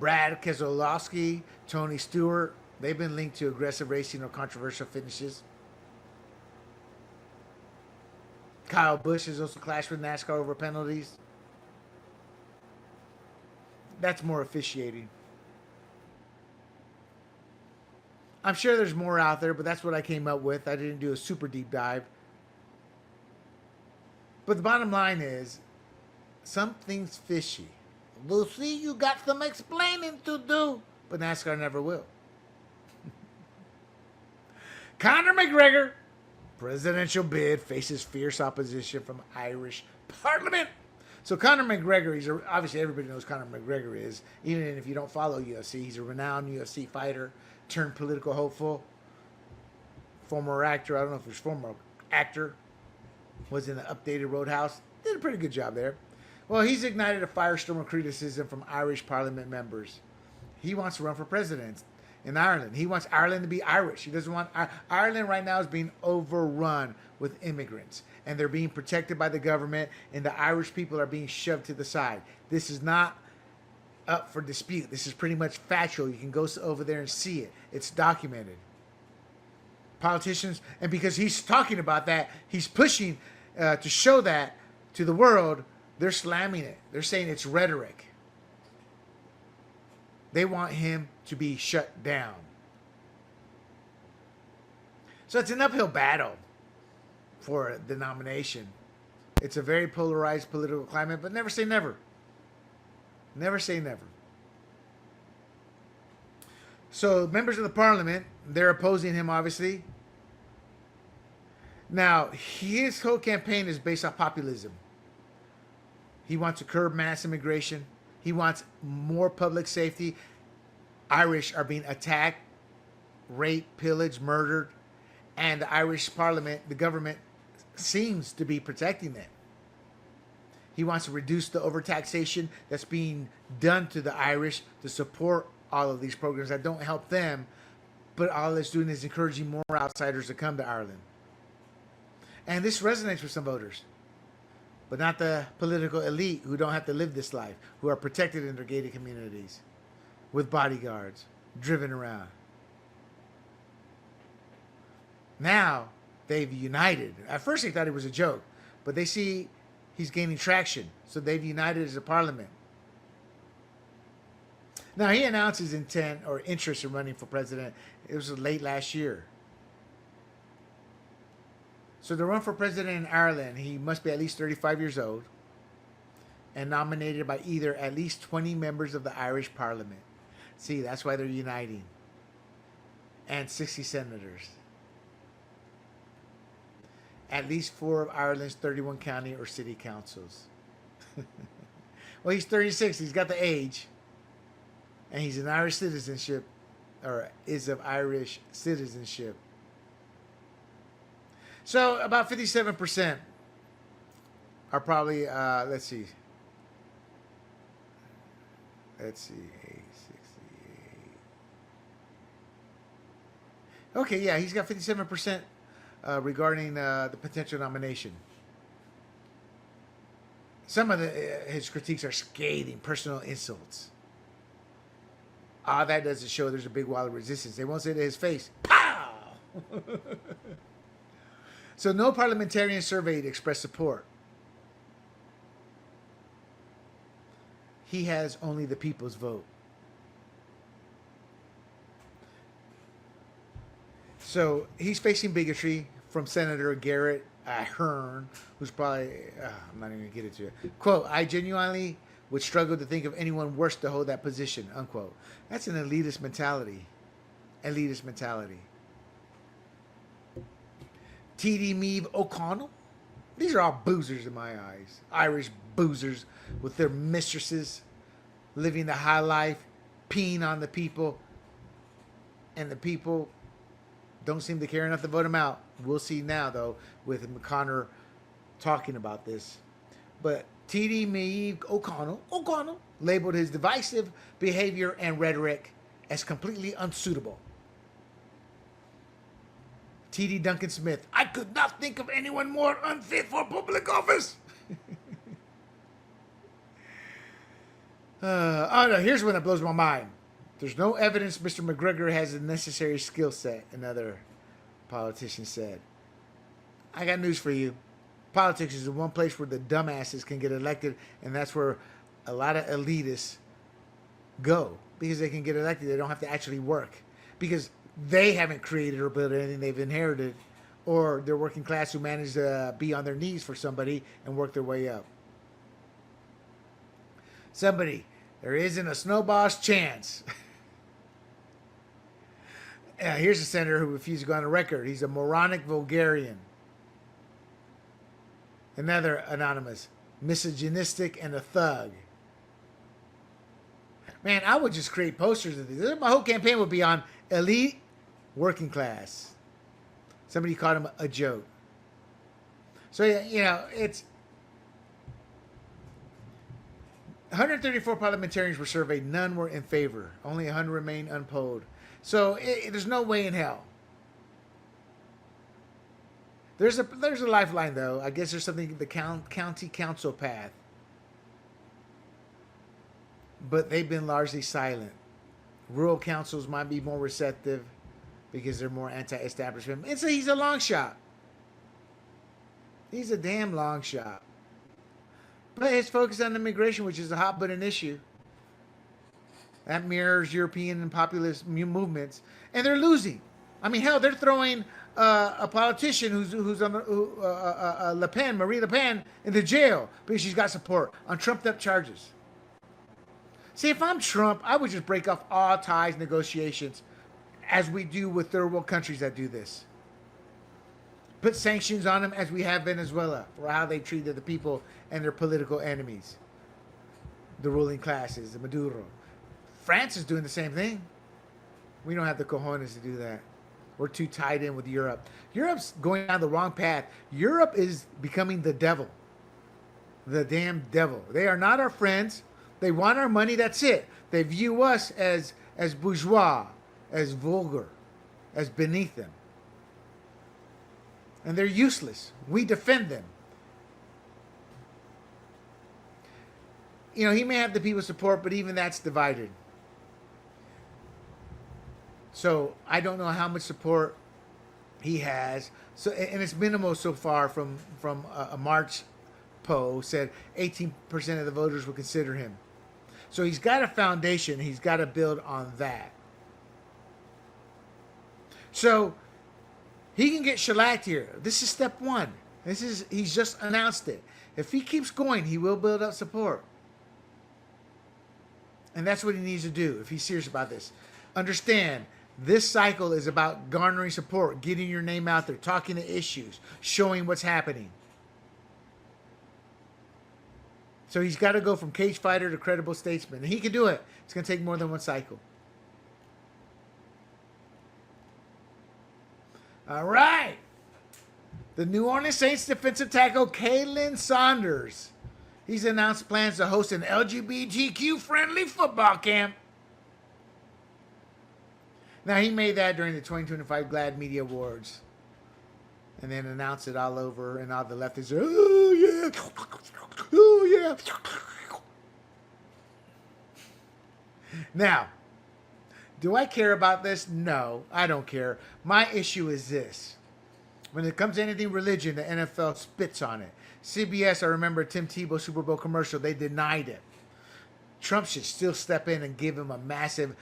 Brad Keselowski, Tony Stewart, they've been linked to aggressive racing or controversial finishes. Kyle Busch has also clashed with NASCAR over penalties. That's more officiating. I'm sure there's more out there, but that's what I came up with. I didn't do a super deep dive. But the bottom line is, something's fishy. Lucy, you got some explaining to do. But NASCAR never will. Conor McGregor, presidential bid, faces fierce opposition from Irish Parliament. So Conor McGregor, obviously everybody knows Conor McGregor is. Even if you don't follow UFC, he's a renowned UFC fighter turned political hopeful. Former actor, I don't know if he's former actor, was in the updated Roadhouse. Did a pretty good job there. Well, he's ignited a firestorm of criticism from Irish Parliament members. He wants to run for president in Ireland. He wants Ireland to be Irish. He doesn't want... Ireland right now is being overrun with immigrants, and they're being protected by the government, and the Irish people are being shoved to the side. This is not up for dispute. This is pretty much factual. You can go over there and see it. It's documented. Politicians, and because he's talking about that, he's pushing to show that to the world. They're slamming it. They're saying it's rhetoric. They want him to be shut down. So it's an uphill battle for the nomination. It's a very polarized political climate, but never say never. Never say never. So members of the parliament, they're opposing him, obviously. Now, his whole campaign is based on populism. He wants to curb mass immigration. He wants more public safety. Irish are being attacked, raped, pillaged, murdered. And the Irish parliament, the government, seems to be protecting them. He wants to reduce the overtaxation that's being done to the Irish to support all of these programs that don't help them, but all it's doing is encouraging more outsiders to come to Ireland. And this resonates with some voters, but not the political elite who don't have to live this life, who are protected in their gated communities with bodyguards driven around. Now they've united. At first they thought it was a joke, but they see he's gaining traction, so they've united as a parliament. Now, he announced his intent or interest in running for president. It was late last year. So to run for president in Ireland, he must be at least 35 years old and nominated by either at least 20 members of the Irish Parliament. See, that's why they're uniting. And 60 senators. At least 4 of Ireland's 31 county or city councils. Well, he's 36. He's got the age. And he's an Irish citizenship, or is of Irish citizenship. So about 57% are probably, let's see, 68. Okay, yeah, he's got 57% regarding the potential nomination. Some of his critiques are scathing, personal insults. All that does is show there's a big wall of resistance. They won't say to his face, pow! So no parliamentarian surveyed expressed support. he has only the people's vote. So he's facing bigotry from Senator Garrett Hearn, who's probably, I'm not even going to get into it. Quote, I genuinely would struggle to think of anyone worse to hold that position, unquote. That's an elitist mentality. Elitist mentality. T.D. Meave O'Connell. These are all boozers in my eyes. Irish boozers with their mistresses, living the high life, peeing on the people, and the people don't seem to care enough to vote him out. We'll see now, though, with Conor talking about this. But T.D. Meave O'Connell labeled his divisive behavior and rhetoric as completely unsuitable. T.D. Duncan Smith, I could not think of anyone more unfit for public office. Oh, no, here's one that blows my mind. There's no evidence Mr. McGregor has the necessary skill set, another politician said. I got news for you. Politics is the one place where the dumbasses can get elected, and that's where a lot of elitists go. Because they can get elected, they don't have to actually work. Because they haven't created or built anything they've inherited, or they're working class who manage to be on their knees for somebody and work their way up. Somebody, there isn't a snowball's chance. Here's a senator who refused to go on the record. He's a moronic Bulgarian. Another anonymous, misogynistic and a thug. Man, I would just create posters of these. My whole campaign would be on elite, working class. Somebody called him a joke. So, you know, it's 134 parliamentarians were surveyed. None were in favor. Only 100 remain unpolled. So there's no way in hell. There's a lifeline, though. I guess there's something, the county council path. But they've been largely silent. Rural councils might be more receptive because they're more anti-establishment. And so he's a long shot. He's a damn long shot. But his focus on immigration, which is a hot button issue, that mirrors European and populist movements, and they're losing. I mean, hell, they're throwing a politician who's on Le Pen, Marie Le Pen, into jail because she's got support on trumped-up charges. See, if I'm Trump, I would just break off all ties, negotiations, as we do with third world countries that do this. Put sanctions on them as we have Venezuela for how they treated the people and their political enemies, the ruling classes, the Maduro. France is doing the same thing. We don't have the cojones to do that. We're too tied in with Europe. Europe's going down the wrong path. Europe is becoming the devil. The damn devil. They are not our friends. They want our money, that's it. They view us as bourgeois, as vulgar, as beneath them. And they're useless. We defend them. You know, he may have the people's support, but even that's divided. So I don't know how much support he has. So, and it's minimal so far. From a March poll said 18% of the voters will consider him. So he's got a foundation. He's got to build on that. So he can get shellacked here. This is step one. He's just announced it. If he keeps going, he will build up support. And that's what he needs to do if he's serious about this. Understand, this cycle is about garnering support, getting your name out there, talking to issues, showing what's happening. So he's got to go from cage fighter to credible statesman. And he can do it. It's going to take more than one cycle. All right. The New Orleans Saints defensive tackle, Kalen Saunders. He's announced plans to host an LGBTQ-friendly football camp. Now, he made that during the 2025 GLAAD Media Awards. And then announced it all over, and all the leftists are, oh, yeah. Oh, yeah. Now, do I care about this? No, I don't care. My issue is this. When it comes to anything religion, the NFL spits on it. CBS, I remember Tim Tebow's Super Bowl commercial, they denied it. Trump should still step in and give him a massive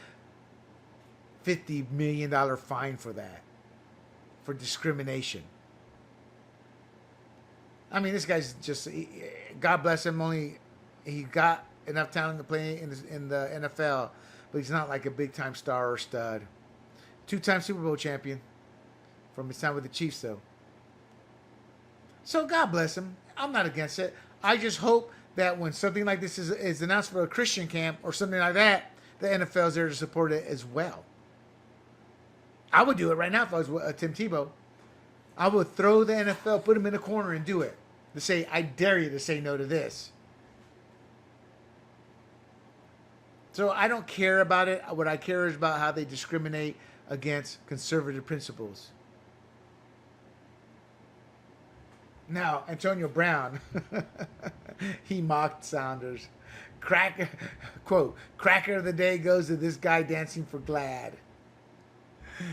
$50 million fine for that, for discrimination. I mean, this guy's just, God bless him, he got enough talent to play in the NFL, but he's not like a big-time star or stud. 2-time Super Bowl champion from his time with the Chiefs, though. So God bless him. I'm not against it. I just hope that when something like this is announced for a Christian camp or something like that, the NFL is there to support it as well. I would do it right now if I was Tim Tebow. I would throw the NFL, put him in a corner and do it. To say, I dare you to say no to this. So I don't care about it. What I care is about how they discriminate against conservative principles. Now, Antonio Brown, he mocked Sanders. Quote, cracker of the day goes to this guy dancing for Glad.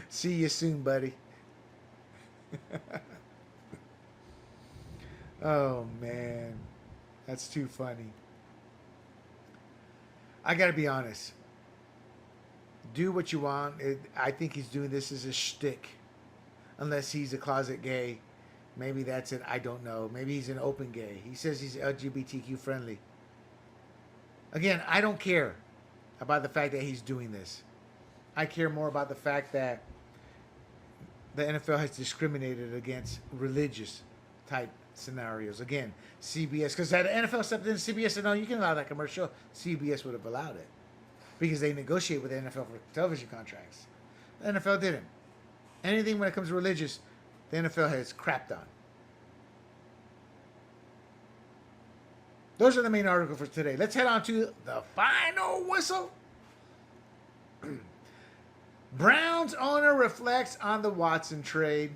See you soon, buddy. Oh, man. That's too funny. I got to be honest. Do what you want. I think he's doing this as a shtick. Unless he's a closet gay. Maybe that's it. I don't know. Maybe he's an open gay. He says he's LGBTQ-friendly. Again, I don't care about the fact that he's doing this. I care more about the fact that the NFL has discriminated against religious type scenarios. Again, CBS, because the NFL stepped in, CBS said, no, you can allow that commercial. CBS would have allowed it because they negotiate with the NFL for television contracts. The NFL didn't. Anything when it comes to religious, the NFL has crapped on. Those are the main articles for today. Let's head on to the final whistle. Browns owner reflects on the Watson trade.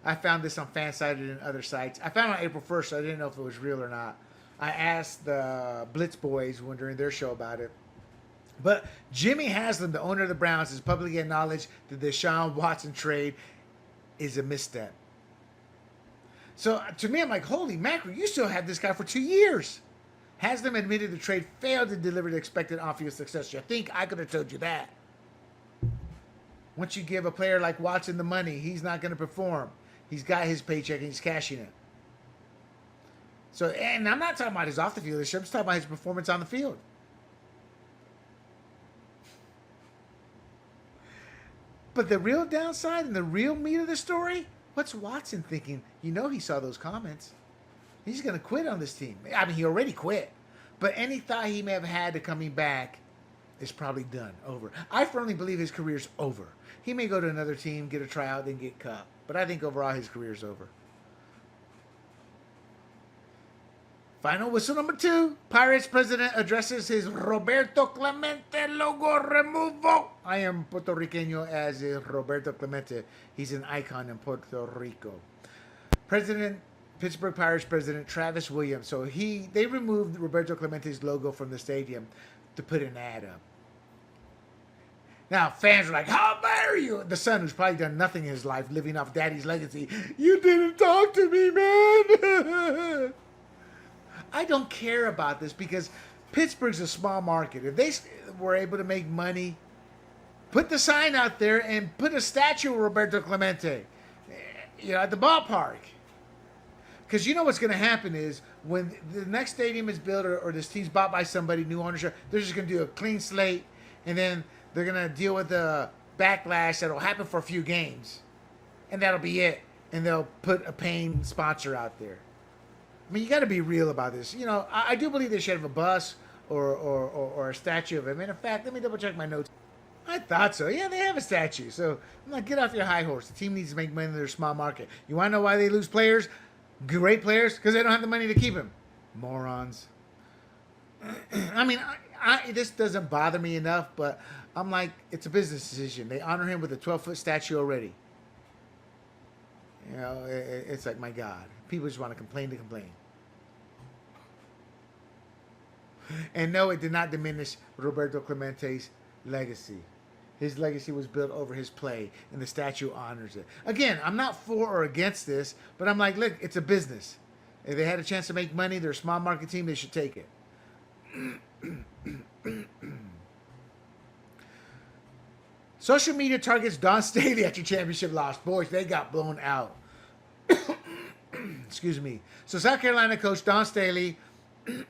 I found this on Fansided and other sites. I found it on April 1st, so I didn't know if it was real or not. I asked the Blitz boys during their show about it. But Jimmy Haslam, the owner of the Browns, has publicly acknowledged that the Deshaun Watson trade is a misstep. So to me, I'm like, holy mackerel, you still have this guy for 2 years. Haslam admitted the trade failed to deliver the expected on-field success. You think I could have told you that? Once you give a player like Watson the money, he's not going to perform. He's got his paycheck and he's cashing it. So, and I'm not talking about his off the field issue. I'm just talking about his performance on the field. But the real downside and the real meat of the story, what's Watson thinking? You know he saw those comments. He's going to quit on this team. I mean, he already quit. But any thought he may have had to coming back is probably done, over. I firmly believe his career's over. He may go to another team, get a tryout, then get cut. But I think overall his career's over. Final whistle number 2. Pirates president addresses his Roberto Clemente logo removal. I am Puerto Riqueño as is Roberto Clemente. He's an icon in Puerto Rico. Pittsburgh Pirates president Travis Williams. So they removed Roberto Clemente's logo from the stadium to put an ad up. Now, fans are like, how dare you? The son, who's probably done nothing in his life, living off daddy's legacy. You didn't talk to me, man. I don't care about this because Pittsburgh's a small market. If they were able to make money, put the sign out there and put a statue of Roberto Clemente, at the ballpark. Because you know what's going to happen is when the next stadium is built or this team's bought by somebody, new ownership, they're just going to do a clean slate and then they're going to deal with the backlash that'll happen for a few games. And that'll be it. And they'll put a paying sponsor out there. I mean, you got to be real about this. I do believe they should have a bus or a statue of him. And in fact, let me double check my notes. I thought so. Yeah, they have a statue. So I'm like, get off your high horse. The team needs to make money in their small market. You want to know why they lose players? Great players? Because they don't have the money to keep him. Morons. I mean, this doesn't bother me enough, but I'm like, it's a business decision. They honor him with a 12-foot statue already. It's like, my God. People just want to complain to complain. And no, it did not diminish Roberto Clemente's legacy. His legacy was built over his play, and the statue honors it. Again, I'm not for or against this, but I'm like, look, it's a business. If they had a chance to make money, they're a small market team, they should take it. Social media targets Dawn Staley after championship loss. Boys, they got blown out. Excuse me. So South Carolina coach Dawn Staley,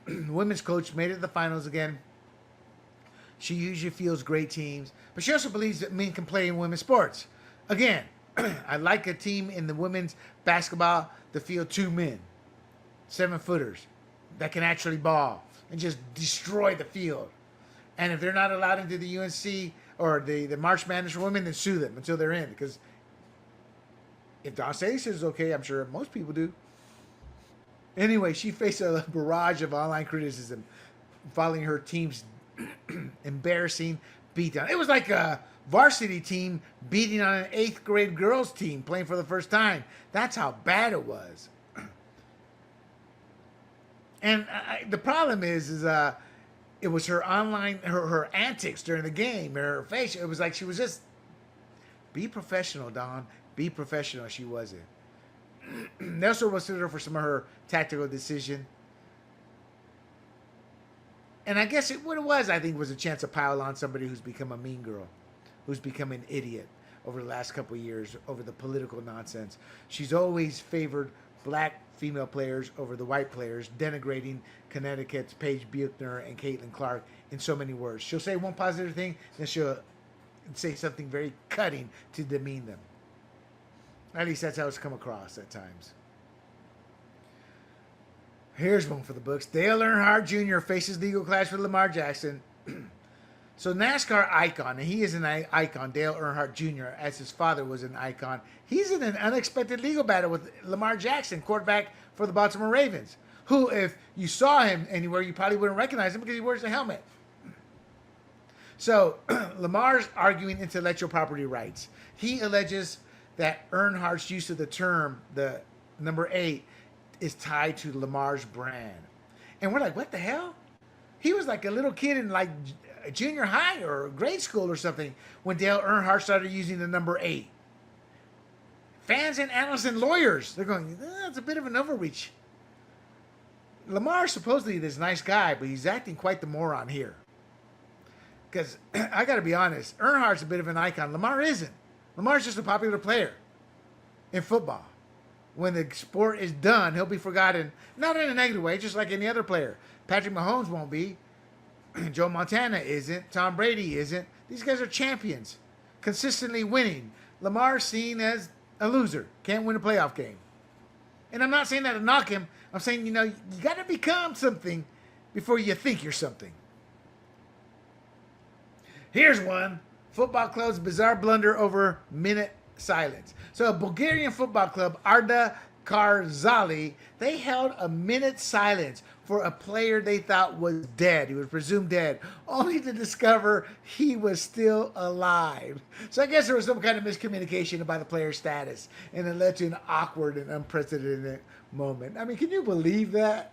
women's coach, made it to the finals again. She usually fields great teams, but she also believes that men can play in women's sports. Again, I'd like a team in the women's basketball to field 2 men, 7-footers, that can actually ball and just destroy the field. And if they're not allowed into the UNC or the March Madness for women, then sue them until they're in. Because if Dawn Staley says it's okay, I'm sure most people do. Anyway, she faced a barrage of online criticism following her team's embarrassing beatdown. It was like a varsity team beating on an 8th grade girls team playing for the first time. That's how bad it was. And the problem is it was her online, her antics during the game, her face. It was like she was just, be professional, Dawn. Be professional. She wasn't. Nelson was considered for some of her tactical decision. And I guess what it was, I think, was a chance to pile on somebody who's become a mean girl, who's become an idiot over the last couple of years over the political nonsense. She's always favored black female players over the white players, denigrating Connecticut's Paige Buechner and Caitlin Clark in so many words. She'll say one positive thing, then she'll say something very cutting to demean them. At least that's how it's come across at times. Here's one for the books. Dale Earnhardt Jr. faces legal clash with Lamar Jackson. So NASCAR icon, and he is an icon, Dale Earnhardt Jr., as his father was an icon. He's in an unexpected legal battle with Lamar Jackson, quarterback for the Baltimore Ravens, who, if you saw him anywhere, you probably wouldn't recognize him because he wears a helmet. So Lamar's arguing intellectual property rights. He alleges that Earnhardt's use of the term, the number 8, is tied to Lamar's brand. And we're like, what the hell? He was like a little kid in like junior high or grade school or something when Dale Earnhardt started using the number 8. Fans and analysts and lawyers, they're going, that's a bit of an overreach. Lamar's supposedly this nice guy, but he's acting quite the moron here. Because I got to be honest, Earnhardt's a bit of an icon. Lamar isn't. Lamar's just a popular player in football. When the sport is done, he'll be forgotten, not in a negative way, just like any other player. Patrick Mahomes won't be. Joe Montana isn't. Tom Brady isn't. These guys are champions, consistently winning. Lamar's seen as a loser, can't win a playoff game. And I'm not saying that to knock him. I'm saying, you got to become something before you think you're something. Here's one. Football club's bizarre blunder over minute silence. So a Bulgarian football club, Arda Karzali, they held a minute silence for a player they thought was dead. He was presumed dead, only to discover he was still alive. So I guess there was some kind of miscommunication about the player's status, and it led to an awkward and unprecedented moment. I mean, can you believe that?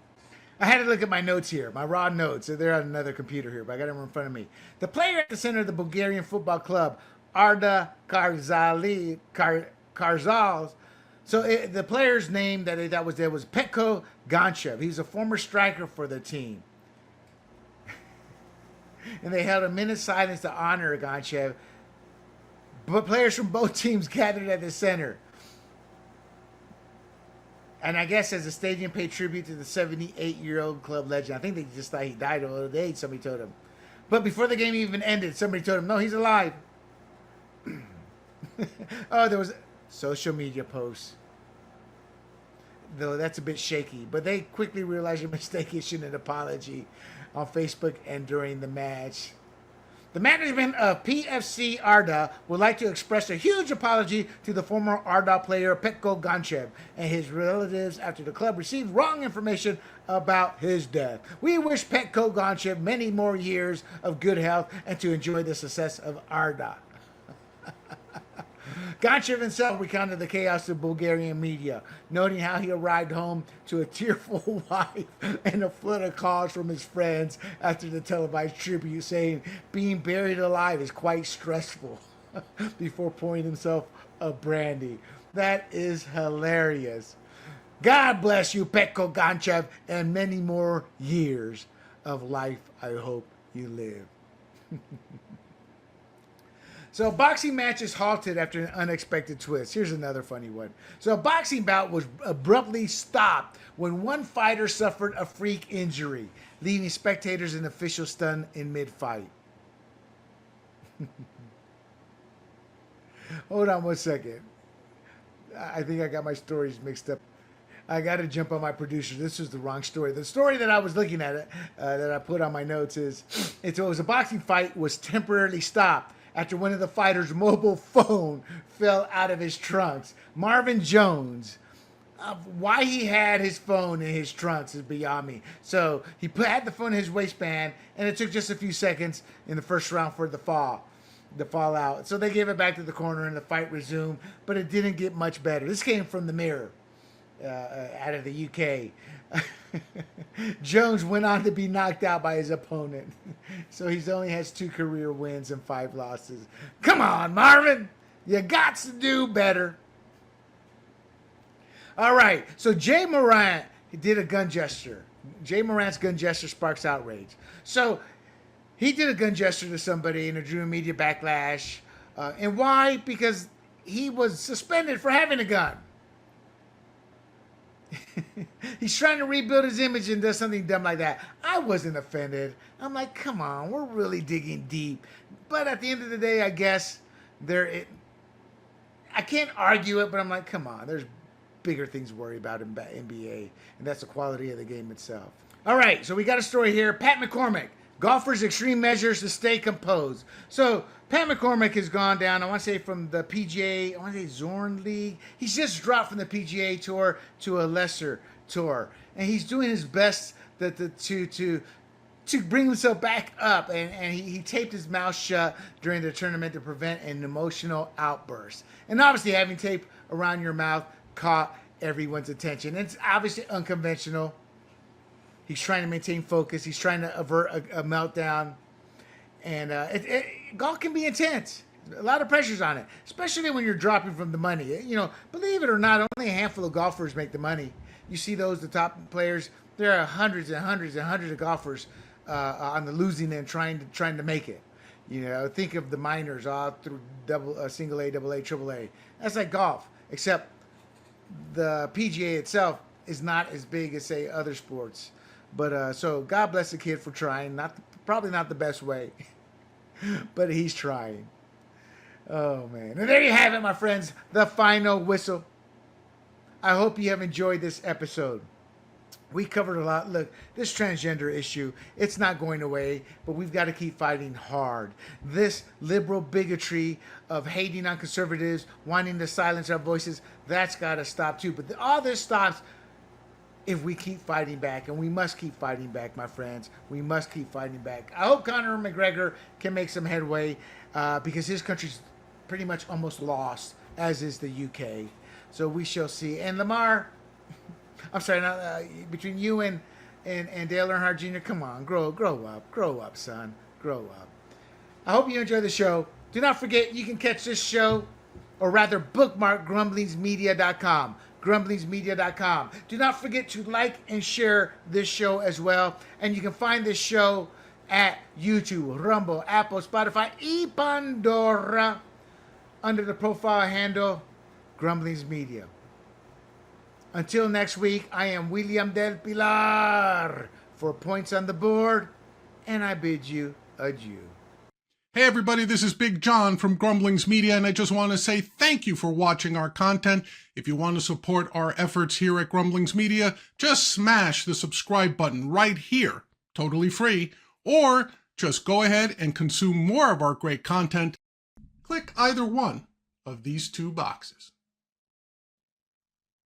I had to look at my notes here, my raw notes. They're on another computer here, but I got them in front of me. The player at the center of the Bulgarian football club, Arda Karzals. So the player's name that they thought was dead was Petko Gonchev. He's a former striker for the team. And they held a minute's silence to honor Gonchev. But players from both teams gathered at the center. And I guess as the stadium paid tribute to the 78-year-old club legend. I think they just thought he died of old age, somebody told him. But before the game even ended, somebody told him, no, he's alive. Oh, there was social media posts. Though that's a bit shaky. But they quickly realized their mistake, issued an apology on Facebook and during the match. The management of PFC Arda would like to express a huge apology to the former Arda player Petko Gonchev and his relatives after the club received wrong information about his death. We wish Petko Gonchev many more years of good health and to enjoy the success of Arda. Gonchev himself recounted the chaos to Bulgarian media, noting how he arrived home to a tearful wife and a flood of calls from his friends after the televised tribute, saying being buried alive is quite stressful, before pouring himself a brandy. That is hilarious. God bless you, Petko Gonchev, and many more years of life I hope you live. So a boxing match is halted after an unexpected twist. Here's another funny one. So a boxing bout was abruptly stopped when one fighter suffered a freak injury, leaving spectators and officials stunned in mid-fight. Hold on one second. I think I got my stories mixed up. I got to jump on my producer. This is the wrong story. The story that I was looking at, that I put on my notes is, it was a boxing fight was temporarily stopped after one of the fighters' mobile phone fell out of his trunks. Marvin Jones, why he had his phone in his trunks is beyond me. So he had the phone in his waistband, and it took just a few seconds in the first round for the fall out. So they gave it back to the corner, and the fight resumed, but it didn't get much better. This came from the Mirror, out of the UK. Jones went on to be knocked out by his opponent. So he only has 2 career wins and 5 losses. Come on, Marvin. You got to do better. All right. So Jay Morant did a gun gesture. Jay Morant's gun gesture sparks outrage. So he did a gun gesture to somebody and it drew a media backlash. And why? Because he was suspended for having a gun. He's trying to rebuild his image and does something dumb like that. I wasn't offended. I'm like, come on, we're really digging deep. But at the end of the day, I guess I can't argue it, but I'm like, come on, there's bigger things to worry about in NBA, and that's the quality of the game itself. All right, so we got a story here. Pat McCormick, golfers' extreme measures to stay composed. So Pat McCormick has gone down, I want to say from the PGA, I want to say Zorn League. He's just dropped from the PGA Tour to a lesser tour. And he's doing his best to bring himself back up. And he taped his mouth shut during the tournament to prevent an emotional outburst. And obviously having tape around your mouth caught everyone's attention. It's obviously unconventional. He's trying to maintain focus. He's trying to avert a meltdown. And golf can be intense. A lot of pressures on it, especially when you're dropping from the money. You know, believe it or not, only a handful of golfers make the money. You see the top players. There are hundreds and hundreds and hundreds of golfers on the losing end trying to make it. You know, think of the minors all through single A, double A, triple A. That's like golf, except the PGA itself is not as big as say other sports. But so God bless the kid for trying. Probably not the best way, but he's trying. Oh man! And there you have it, my friends. The final whistle. I hope you have enjoyed this episode. We covered a lot. Look, this transgender issue, it's not going away, but we've got to keep fighting hard. This liberal bigotry of hating on conservatives, wanting to silence our voices, that's got to stop too. But all this stops if we keep fighting back, and we must keep fighting back, my friends. We must keep fighting back. I hope Conor McGregor can make some headway because his country's pretty much almost lost, as is the UK. So we shall see. And Lamar, I'm sorry, between you and Dale Earnhardt Jr., come on, grow up, son, grow up. I hope you enjoy the show. Do not forget, you can catch this show, or rather bookmark grumblingsmedia.com. grumblingsmedia.com. Do not forget to like and share this show as well. And you can find this show at YouTube, Rumble, Apple, Spotify, and Pandora under the profile handle Grumblings Media. Until next week, I am William Del Pilar for Points on the Board, and I bid you adieu. Hey everybody, this is Big John from Grumblings Media, and I just want to say thank you for watching our content. If you want to support our efforts here at Grumblings Media, just smash the subscribe button right here, totally free, or just go ahead and consume more of our great content. Click either one of these 2 boxes.